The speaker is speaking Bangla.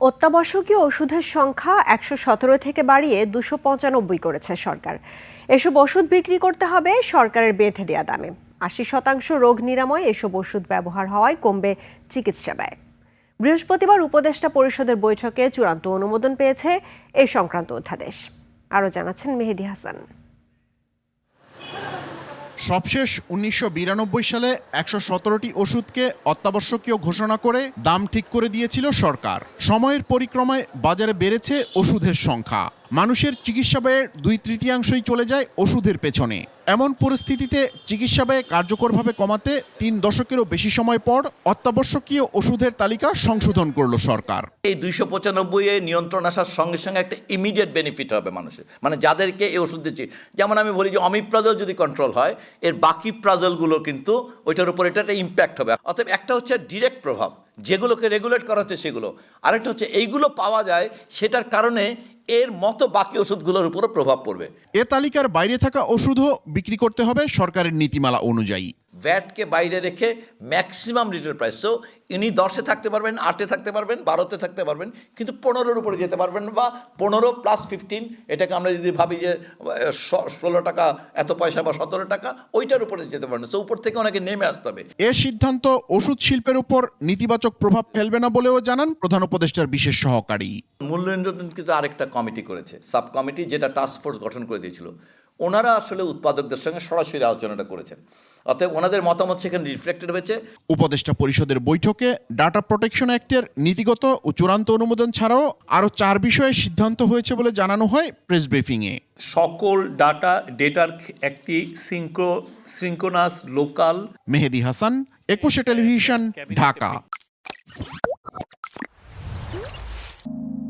অত্যাবশ্যকীয় ওষুধের সংখ্যা ১১৭ থেকে বাড়িয়ে ২৯৫ করেছে সরকার। এসব ওষুধ বিক্রি করতে হবে সরকারের বেঁধে দেয়া দামে। ৮০% রোগ নিরাময় এসব ওষুধ ব্যবহার হওয়ায় কমবে চিকিৎসা ব্যয়। বৃহস্পতিবার উপদেষ্টা পরিষদের বৈঠকে চূড়ান্ত অনুমোদন পেয়েছে এই সংক্রান্ত অধ্যাদেশ। আরও জানাচ্ছেন মেহেদী হাসান। সবশেষ ১৯৯২ সালে ১১৭টি ওষুধকে অত্যাবশ্যকীয় ঘোষণা করে দাম ঠিক করে দিয়েছিল সরকার। সময়ের পরিক্রমায় বাজারে বেড়েছে ওষুধের সংখ্যা। মানুষের চিকিৎসা ব্যয়ের ২/৩ চলে যায় ওষুধের পেছনে। এমন পরিস্থিতিতে চিকিৎসা ব্যয় কার্যকরভাবে কমাতে ৩ দশকেরও বেশি সময় পর অত্যাবশ্যকীয় ওষুধের তালিকা সংশোধন করল সরকার। এই ২৯৫ নিয়ন্ত্রণ আসার সঙ্গে সঙ্গে একটা ইমিডিয়েট বেনিফিট হবে মানুষের, মানে যাদেরকে এই ওষুধ দিচ্ছি। যেমন আমি বলি যে অমিপ্রাজল যদি কন্ট্রোল হয়, এর বাকি প্রাজলগুলো কিন্তু ওইটার উপর এটা একটা ইম্প্যাক্ট হবে। অতএব একটা হচ্ছে ডিরেক্ট প্রভাব, যেগুলোকে রেগুলেট করা হচ্ছে সেগুলো। আরেকটা হচ্ছে এইগুলো পাওয়া যায়, সেটার কারণে এর মতো বাকি ওষুধগুলোর উপরও প্রভাব পড়বে। এ তালিকার বাইরে থাকা ওষুধও বিক্রি করতে হবে সরকারের নীতিমালা অনুযায়ী। ভ্যাটকে বাইরে রেখে ম্যাক্সিমাম রিটেল প্রাইস, সো ইনি ১০-এ থাকতে পারবেন, ৮-এ থাকতে পারবেন, 12-তে থাকতে পারবেন, কিন্তু 15-এর উপরে যেতে পারবেন, বা 15 + 15, এটাকে আমরা যদি ভাবি যে 16 টাকা এত পয়সা বা 17 টাকা, ওইটার উপরে যেতে পারবেন। সো উপর থেকে ওনাকে নেমে আসতে হবে। এ সিদ্ধান্ত ওষুধ শিল্পের উপর নেতিবাচক প্রভাব ফেলবে না বলেও জানান প্রধান উপদেষ্টার বিশেষ সহকারী। মূল্যায়ন কিন্তু আরেকটা কমিটি করেছে, সাব কমিটি, যেটা টাস্ক ফোর্স গঠন করে দিয়েছিল। ওনারা আসলে উৎপাদকদের সঙ্গে সরাসরি আলোচনাটা করেছেন, অতএব ওনাদের মতামত সেখানে রিফ্লেক্টেড হয়েছে। উপদেষ্টা পরিষদের বৈঠকে ডাটা প্রোটেকশন অ্যাক্টের নীতিগত ও চূড়ান্ত অনুমোদন ছাড়াও আরও ৪ বিষয়ে সিদ্ধান্ত হয়েছে বলে জানানো হয় প্রেস ব্রিফিংয়ে। সকল ডেটার একটি সিঙ্ক্রোনাস লোকাল। মেহেদী হাসান, ২১ টেলিভিশন, ঢাকা।